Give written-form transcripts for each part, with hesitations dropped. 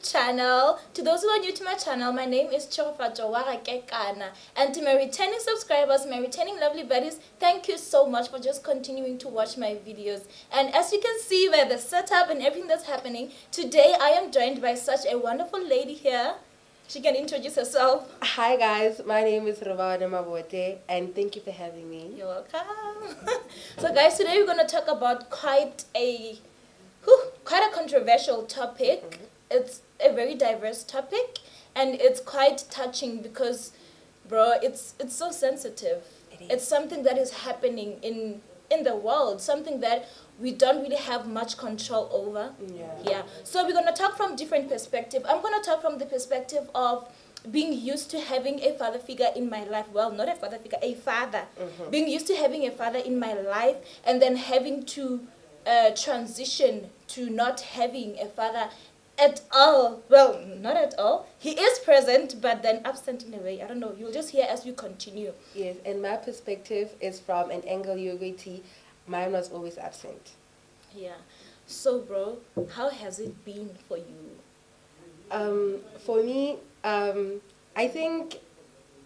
channel. To those who are new to my channel, my name is Chirofatso Warakekana. And to my returning subscribers, my returning lovely buddies, thank you so much for just continuing to watch my videos. And as you can see by the setup and everything that's happening, today I am joined by such a wonderful lady here. She can introduce herself. Hi guys, my name is Ravana Mabote and thank you for having me. You're welcome. So guys, today we're going to talk about quite a controversial topic. Mm-hmm. It's a very diverse topic and it's quite touching because, bro, it's so sensitive. It's something that is happening in the world, something that we don't really have much control over. Yeah. So we're going to talk from different perspectives. I'm going to talk from the perspective of being used to having a father figure in my life. Well, not a father figure, a father. Mm-hmm. Being used to having a father in my life and then having to transition to not having a father at all. Well, not at all. He is present, but then absent in a way. I don't know. You'll just hear as we continue. Yes, and my perspective is from an angle you're going to. Mine was always absent. Yeah. So, bro, how has it been for you? For me, I think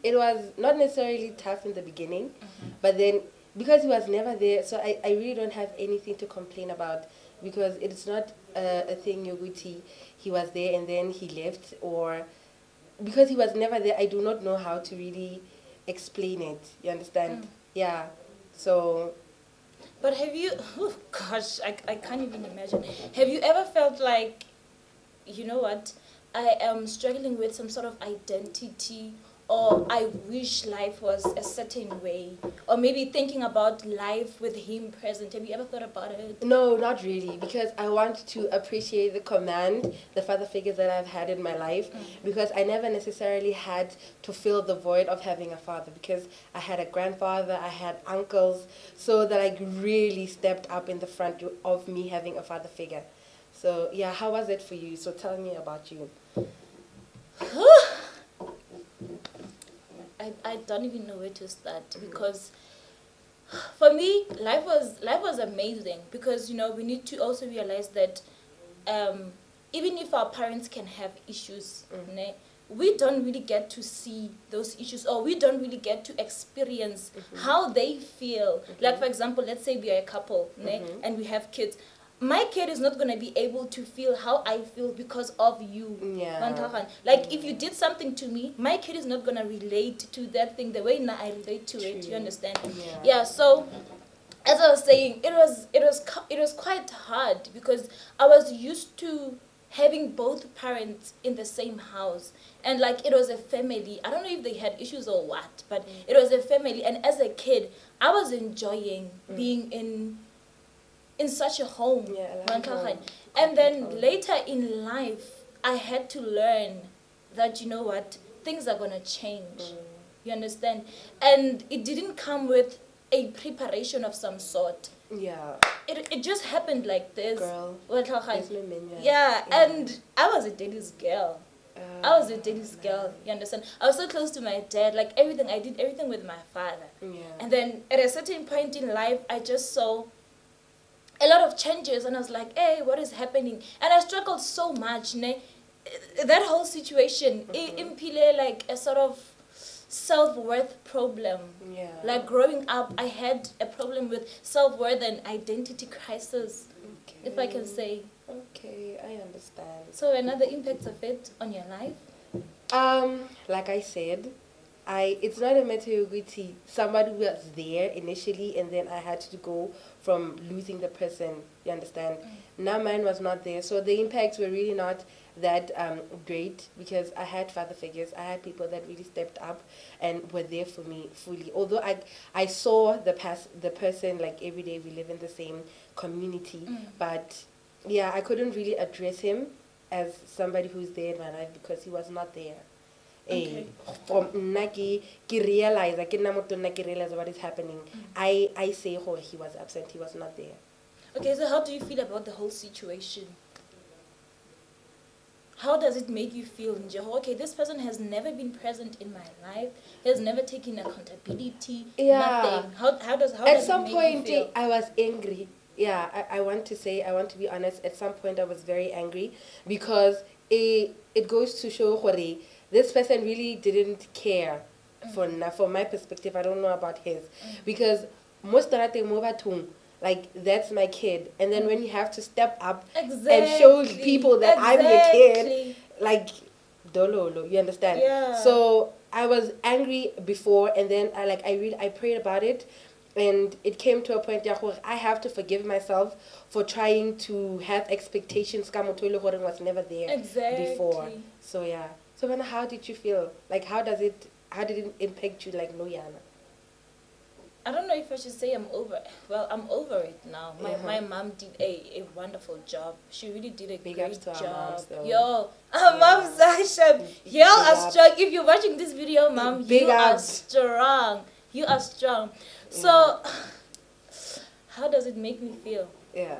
it was not necessarily tough in the beginning, but then because he was never there, so I really don't have anything to complain about because it's not a thing Yoguti, he was there and then he left, or because he was never there, I do not know how to really explain it. You understand? Yeah. So. But have you, oh gosh, I can't even imagine. Have you ever felt like, you know what, I am struggling with some sort of identity, or I wish life was a certain way, or maybe thinking about life with him present? Have you ever thought about it? No, not really, because I want to appreciate the command, the father figures that I've had in my life, because I never necessarily had to fill the void of having a father, because I had a grandfather, I had uncles, so that I really stepped up in the front of me having a father figure. So yeah, how was it for you? So tell me about you. I don't even know where to start because for me life was amazing because, you know, we need to also realize that even if our parents can have issues, ne, we don't really get to see those issues, or we don't really get to experience how they feel. Like, for example, let's say we are a couple, ne, and we have kids. My kid is not going to be able to feel how I feel because of you. Yeah. Like, if you did something to me, my kid is not going to relate to that thing the way now I relate to it. You understand? Yeah. So, as I was saying, it was quite hard because I was used to having both parents in the same house, and like it was a family. I don't know if they had issues or what, but it was a family. And as a kid, I was enjoying being in such a home. And then later in life, I had to learn that, you know what, things are going to change. You understand? And it didn't come with a preparation of some sort. Yeah. It just happened like this. Girl. Yeah, and I was a daddy's girl. I was a daddy's girl, you understand? I was so close to my dad, like everything, I did everything with my father. And then at a certain point in life, I just saw a lot of changes, and I was like, hey, what is happening? And I struggled so much, ne? That whole situation, impile like a sort of self-worth problem. Like growing up, I had a problem with self-worth and identity crisis, if I can say. Okay, I understand. So another impact of it on your life? Like I said, it's not a matter of witty. Somebody was there initially, and then I had to go from losing the person. You understand? Now mine was not there, so the impacts were really not that great because I had father figures. I had people that really stepped up and were there for me fully. Although I saw the person like every day. We live in the same community, but yeah, I couldn't really address him as somebody who's there in my life because he was not there. From naki realize what is happening. I say he was absent, he was not there. Okay, so how do you feel about the whole situation? How does it make you feel, Njeho? Okay, this person has never been present in my life, has never taken accountability, nothing. How does at some it make point you feel? I was angry. I want to be honest, at some point I was very angry because it goes to show gore this person really didn't care for my perspective. I don't know about his, because most of the mo bathong, like that's my kid, and then when you have to step up and show people that I'm your kid, like dololo, you understand? Yeah. So I was angry before, and then I prayed about it, and it came to a point where I have to forgive myself for trying to have expectations ka motho e le goreng was never there before. So yeah. So then how did you feel? Like how did it impact you, like Noyana? I don't know if I should say I'm over. Well, I'm over it now. My mom did a wonderful job. She really did a great job. Moms, yo, our mom Sasha, y'all are strong. If you're watching this video, mom, you are strong. You are strong. So, how does it make me feel? Yeah.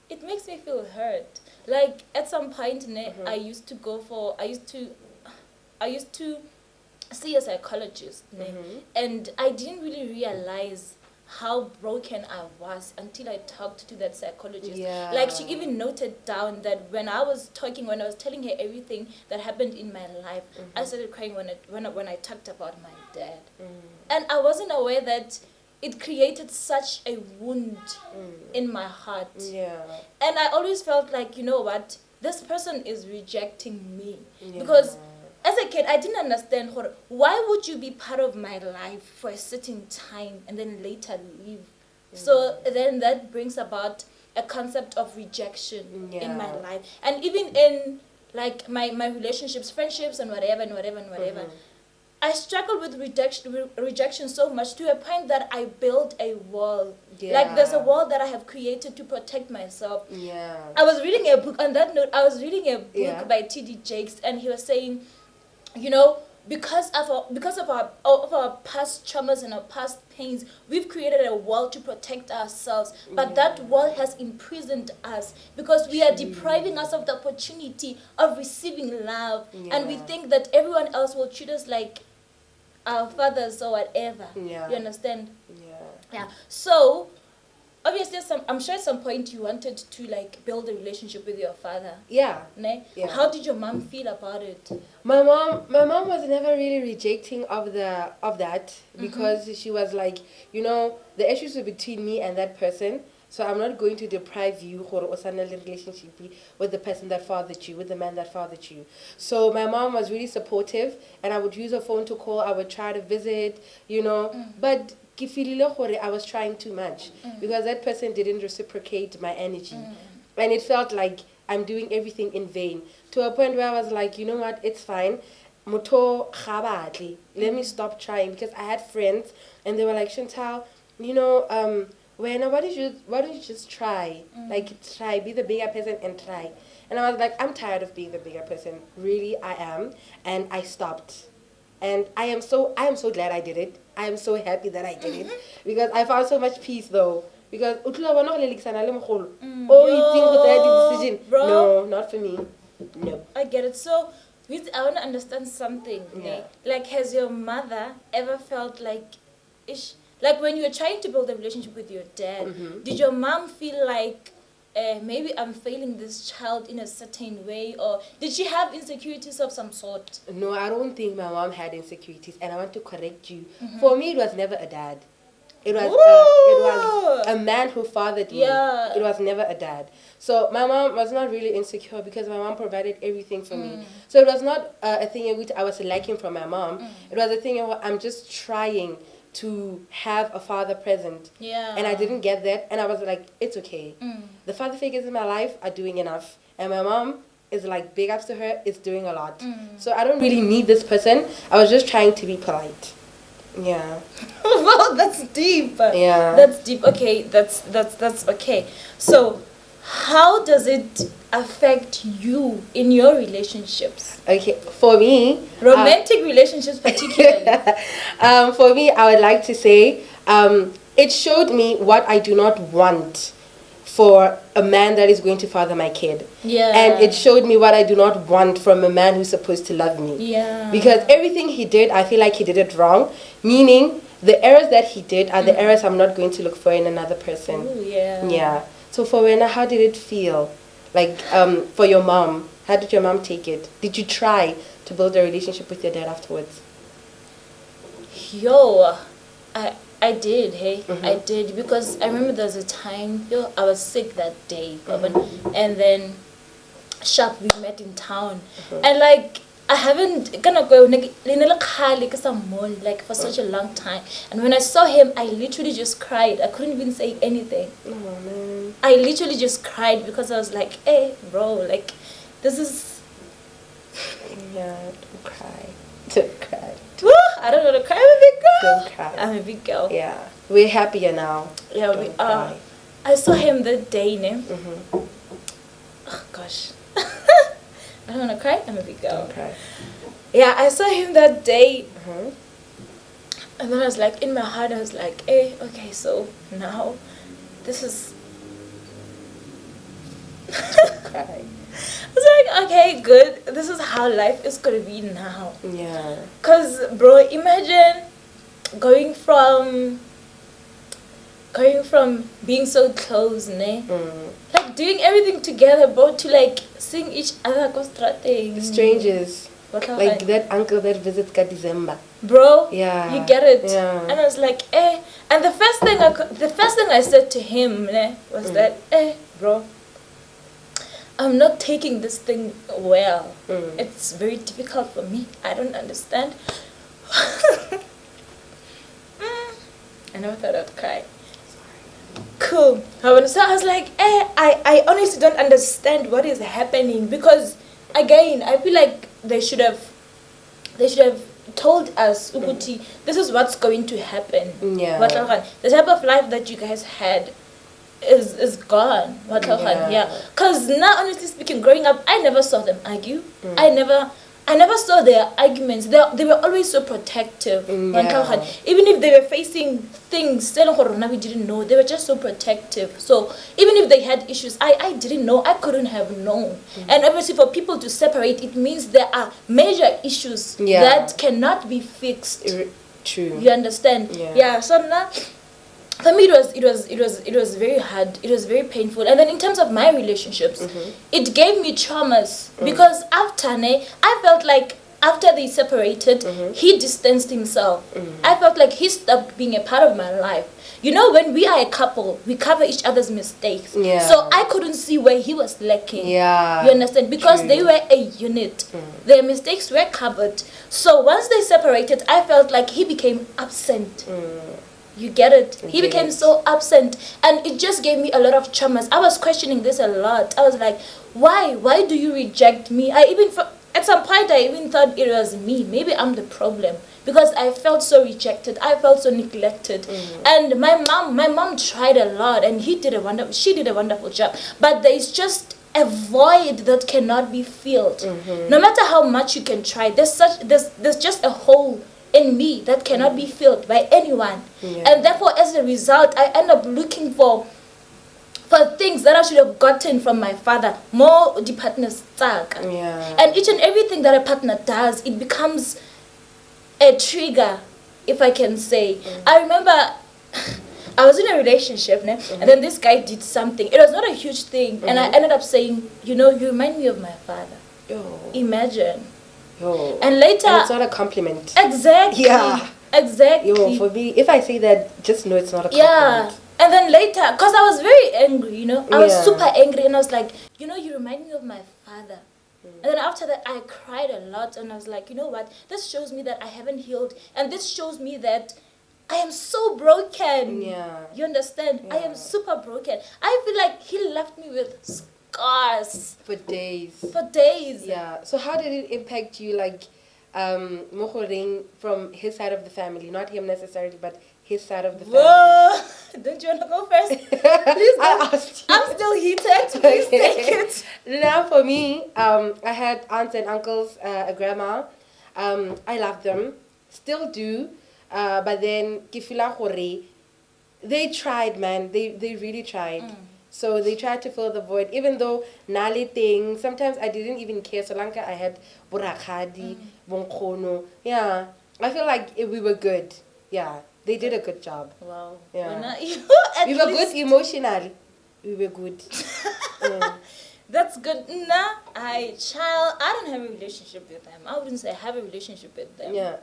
It makes me feel hurt. Like at some point, I used to see a psychologist, and I didn't really realize how broken I was until I talked to that psychologist. Yeah. Like she even noted down that when I was telling her everything that happened in my life, I started crying when I talked about my dad, and I wasn't aware that it created such a wound in my heart. Yeah. And I always felt like, you know what, this person is rejecting me because. As a kid, I didn't understand why would you be part of my life for a certain time and then later leave. So then that brings about a concept of rejection in my life. And even in like my relationships, friendships and whatever. I struggled with rejection so much to a point that I built a wall. Yeah. Like there's a wall that I have created to protect myself. Yeah. I was reading a book, on that note, I was reading a book by T.D. Jakes, and he was saying, you know, because of our past traumas and our past pains, we've created a wall to protect ourselves. But that wall has imprisoned us because we are depriving us of the opportunity of receiving love. And we think that everyone else will treat us like our fathers or whatever. Yeah. You understand? Yeah. So obviously, I'm sure at some point you wanted to like build a relationship with your father. Yeah. Ne? Yeah. How did your mom feel about it? My mom was never really rejecting of that because she was like, you know, the issues were between me and that person. So I'm not going to deprive you or osana relationship with the person that fathered you, with the man that fathered you. So my mom was really supportive, and I would use her phone to call. I would try to visit, you know, but I was trying too much because that person didn't reciprocate my energy, and it felt like I'm doing everything in vain, to a point where I was like, you know what, it's fine. Moto khabatli. Let me stop trying, because I had friends and they were like, Chantal, you know, why don't you just try? Like try, be the bigger person and try. And I was like, I'm tired of being the bigger person. Really, I am. And I stopped. And I am so glad I did it. I am so happy that I did it, because I found so much peace though. Because you think that decision? Bro. No, not for me. No. I get it. So, I want to understand something. Yeah. Like, has your mother ever felt like when you were trying to build a relationship with your dad, did your mom feel like maybe I'm failing this child in a certain way, or did she have insecurities of some sort? No, I don't think my mom had insecurities, and I want to correct you. For me, it was never a dad. It was a man who fathered me. Yeah. It was never a dad. So my mom was not really insecure because my mom provided everything for me. So it was not a thing in which I was lacking from my mom. It was a thing in which I'm just trying to have a father present. Yeah. And I didn't get that, and I was like, it's okay. The father figures in my life are doing enough, and my mom is like, big ups to her, is doing a lot. So I don't really need this person. I was just trying to be polite. Yeah. Well, that's deep. Yeah. That's deep. Okay, that's okay. So, how does it affect you in your relationships? Okay, for me, romantic relationships particularly. For me, I would like to say it showed me what I do not want for a man that is going to father my kid. Yeah. And it showed me what I do not want from a man who's supposed to love me. Yeah. Because everything he did, I feel like he did it wrong. Meaning, the errors that he did are the errors I'm not going to look for in another person. Ooh, yeah. Yeah. So for Wena, how did it feel? Like, for your mom, how did your mom take it? Did you try to build a relationship with your dad afterwards? Yo, I did, hey. I did, because I remember there was a time, I was sick that day, and then sharp we met in town. And like, I haven't gonna go like for such a long time. And when I saw him, I literally just cried. I couldn't even say anything. Oh man. I literally just cried because I was like, hey bro, like this is Yeah, don't cry. Don't cry. I don't want to cry. I'm a big girl. Don't cry. I'm a big girl. Yeah. We're happier now. Yeah, Don't we cry. are. I saw him the day, ne? Oh gosh. I don't want to cry. I'm a big girl. Don't cry. Yeah, I saw him that day. Uh-huh. And then I was like, in my heart, I was like, hey, okay, so now this is. Cry. I was like, okay, good. This is how life is gonna be now. Yeah. Cause, bro, imagine going from being so close, ne? Like doing everything together, bro, to like seeing each other go strating. Strangers. What Like that uncle that visits ka December. bro, Yeah. you get it. Yeah. And I was like, eh. And the first thing I said to him, ne, was that, bro, I'm not taking this thing well. It's very difficult for me. I don't understand. I never thought I'd cry. Cool. So I was like, I honestly don't understand what is happening, because again, I feel like they should have told us, Uguti, this is what's going to happen. Yeah. The type of life that you guys had is gone. Yeah. Because now, honestly speaking, growing up, I never saw them argue. I never saw their arguments. They were always so protective. Yeah. Even if they were facing things we didn't know, they were just so protective. So even if they had issues, I didn't know. I couldn't have known. And obviously for people to separate, it means there are major issues that cannot be fixed. True. You understand? Yeah. So now, for me, it was very hard. It was very painful. And then in terms of my relationships, it gave me traumas, because after I felt like after they separated, he distanced himself. I felt like he stopped being a part of my life. You know, when we are a couple, we cover each other's mistakes. Yeah. So I couldn't see where he was lacking. Yeah. You understand? Because True. they were a unit. Their mistakes were covered. So once they separated, I felt like he became absent. You get it? He became so absent, and it just gave me a lot of traumas. I was questioning this a lot. I was like, why? Why do you reject me? At some point, I even thought it was me. Maybe I'm the problem, because I felt so rejected. I felt so neglected. And my mom tried a lot, and she did a wonderful job. But there is just a void that cannot be filled. No matter how much you can try, there's just a hole in me that cannot be filled by anyone. And therefore, as a result, I end up looking for things that I should have gotten from my father, more the partner's tag. And each and everything that a partner does, it becomes a trigger, if I can say. I remember I was in a relationship, and then this guy did something. It was not a huge thing, and I ended up saying, you remind me of my father. Imagine. And later, and it's not a compliment. Exactly. Yeah. Exactly. For me, if I say that, just know it's not a compliment. Yeah. And then later, because I was very angry, I was super angry, and I was like, you remind me of my father. And then after that, I cried a lot, and I was like, you know what? This shows me that I haven't healed, and this shows me that I am so broken. Yeah. You understand? I am super broken. I feel like he left me with scars. For days. Yeah. So how did it impact you, like, Mohoring from his side of the family? Not him necessarily, but his side of the family. Whoa! Don't you want to go first? Please go. I asked you. I'm still heated. Please take it. Now for me, I had aunts and uncles, a grandma. I love them. Still do. But then, kifila hore, they tried, man. They really tried. So they tried to fill the void. Even though nali thing, sometimes I didn't even care. So long I had burakadi, bonkhono. Yeah. I feel like we were good. Yeah. They did a good job. Wow. Yeah. We We were good emotionally. We were good. That's good. Nah, I don't have a relationship with them. I wouldn't say I have a relationship with them. Yeah.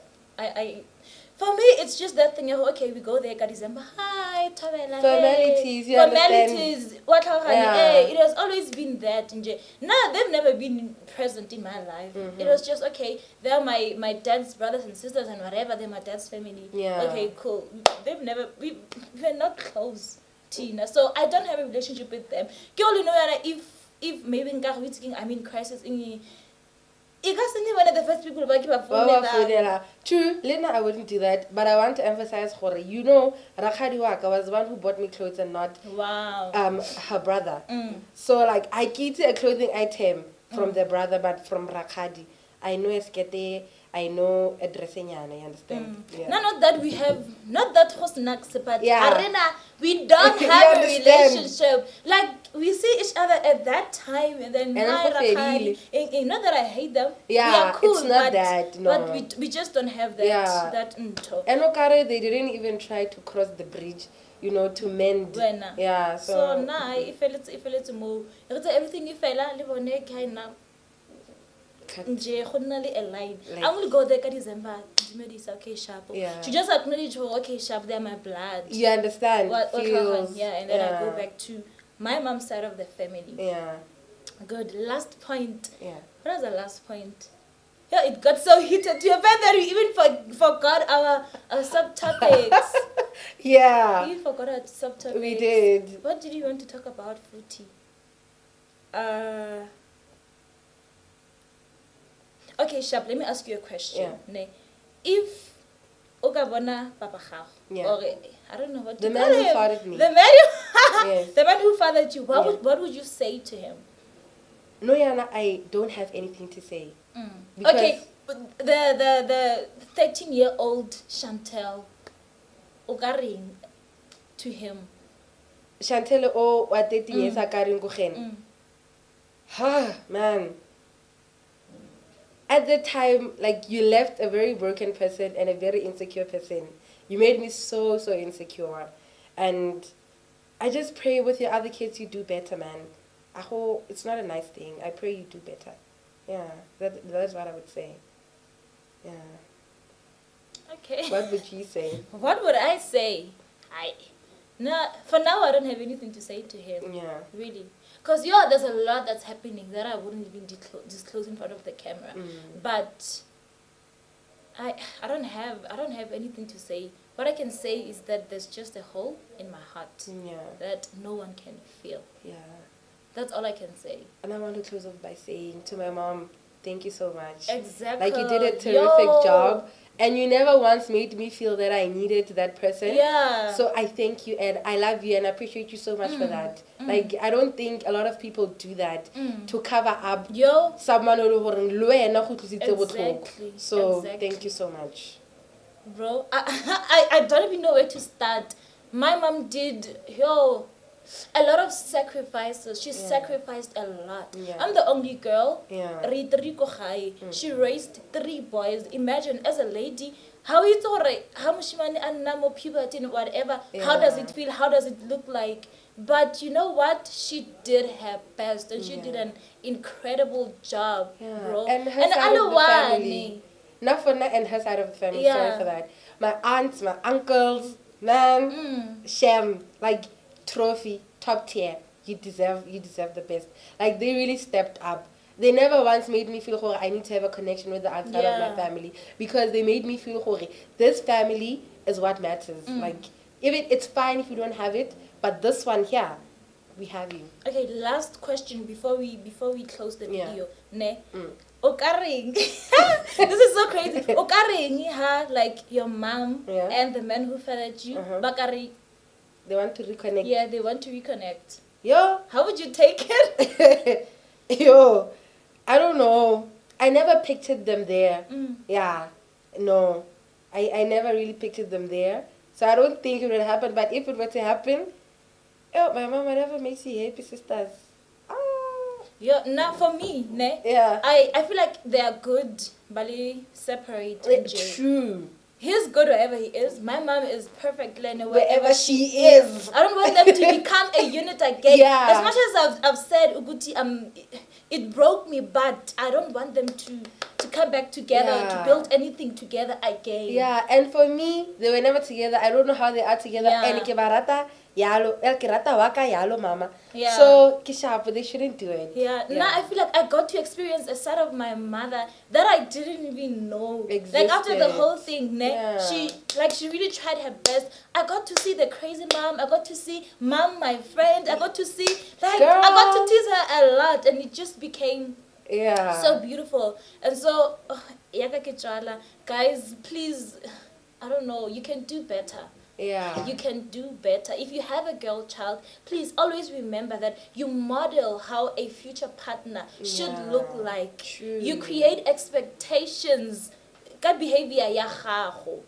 For me, it's just that thing of, okay, we go there, December, hi, Tabela, Formalities, hey. you Formalities, what Yeah. hey, it has always been that. Nje. Nah, they've never been present in my life. It was just, okay, they're my dad's brothers and sisters and whatever, they're my dad's family. Yeah. Okay, cool. We're not close, Tina. So I don't have a relationship with them. Ke only know that if maybe I'm in crisis, one of the first people True, Lena, I wouldn't do that, but I want to emphasize, Rakhadi Waka was the one who bought me clothes and not wow. her brother. Mm. So, like, I get a clothing item from the brother, but from Rakhadi. I know Eskete, I know a dressing, you understand? Yeah. No, not that was next, but Yeah. Arena, we don't You have a understand? relationship. Like, we see each other at that time, and then not that I hate them. Yeah, we are cool, it's not but, that, no. But we just don't have that. Yeah. That And Okare, they didn't even try to cross the bridge, to mend. Wena. Yeah, So now, if it's more, everything you fell, live on a kind of. Nje go nna le a line. Like- I'm gonna go there December. Okay, sharp. Yeah. She just acknowledge, okay, sharp. They're my blood. You understand? What Feels, yeah, and then I go back to my mom's side of the family. Yeah. Good. Last point. Yeah. What was the last point? Yeah, it got so heated to a point that we even forgot our subtopics. Yeah. We forgot our subtopics. We did. What did you want to talk about, Fruity? Okay, Sharp, let me ask you a question. Yeah. Ne, if Ogabona Papa Yeah. or I don't know what to The call man who him. fathered me. The man who, Yes. the man who fathered you, Yeah. what would you say to him? No, Yana, I don't have anything to say. Because- Okay, but the 13-year-old Chantel Ogaring to him. Chantel, oh, what did you say? Mm. Ha, man. At the time, like, you left a very broken person and a very insecure person. You made me so, so insecure. And I just pray with your other kids you do better, man. I hope it's not a nice thing. I pray you do better. Yeah, that's what I would say. Yeah. Okay. What would you say? What would I say? For now, I don't have anything to say to him. Yeah. Really. Because, there's a lot that's happening that I wouldn't even disclose in front of the camera. But I don't have anything to say. What I can say is that there's just a hole in my heart Yeah. that no one can feel. Yeah. That's all I can say. And I want to close off by saying to my mom, thank you so much. Exactly. Like, you did a terrific job. And you never once made me feel that I needed that person. Yeah. So I thank you and I love you and I appreciate you so much for that. Like, I don't think a lot of people do that to cover up someone who Exactly. So thank you so much. Bro, I don't even know where to start. My mom did a lot of sacrifices. She sacrificed a lot. Yeah. I'm the only girl. Yeah. She raised 3 boys. Imagine, as a lady, how it's alright, how much money and number puberty and whatever. How does it feel? How does it look like? But you know what? She did her best and she did an incredible job, bro. And her side of the family. Not for and her side of the family. Yeah. Sorry for that. My aunts, my uncles, man, sham, like, trophy, top tier. You deserve the best. Like, they really stepped up. They never once made me feel I need to have a connection with the outside of my family, because they made me feel this family is what matters. Like, it's fine if you don't have it, but this one here, we have you. Okay, last question before we close the video. Ne? Okaring. This is so crazy. Okaring, like your mom and the man who fathered you, Bakari. They want to reconnect. Yeah, they want to reconnect. Yo. How would you take it? Yo. I don't know. I never pictured them there. Yeah. No. I never really pictured them there. So I don't think it would happen. But if it were to happen, my mama never makes you happy, sisters. Yeah, now for me, ne? Yeah. I feel like they are good, but they separate. True. he's good wherever he is. My mom is perfect Wherever she is. I don't want them to become a unit again. Yeah. As much as I've said, Uguti, it broke me, but I don't want them to come back together, to build anything together again. Yeah, and for me, they were never together. I don't know how they are together. Yeah. And ke barata yalo, el ke rata waka yalo mama. Yeah. So ke sharp, they shouldn't do it. Yeah. Now I feel like I got to experience a side of my mother that I didn't even know. Existed. Like after the whole thing, Yeah. she really tried her best. I got to see the crazy mom. I got to see mom, my friend. I got to see I got to tease her a lot, and it just became so beautiful. And so, Yaka Kichala, guys, please, I don't know, you can do better. Yeah. You can do better. If you have a girl child, please always remember that you model how a future partner should look like. True. You create expectations. Ka behavior ya gago.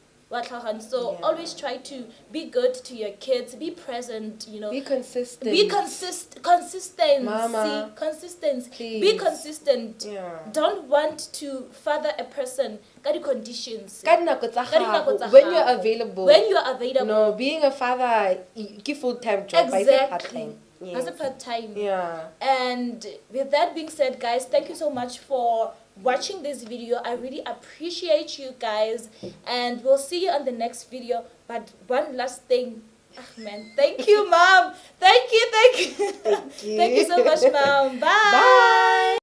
So always try to be good to your kids, be present, Be consistent. Be consistent. Mama. Consistency. Please. Be consistent. Yeah. Don't want to father a person. Got the conditions. Ka dinako tsa Ka dinako tsa gago, when gago. you're available. When you're available. No, being a father, give full-time job. Exactly. Part-time. Yes. As a part-time. Yeah. And with that being said, guys, thank you so much for watching this video. I really appreciate you guys, and we'll see you on the next video. But one last thing, man, thank you, mom. Thank you. Thank you. Thank you so much, mom. Bye. Bye.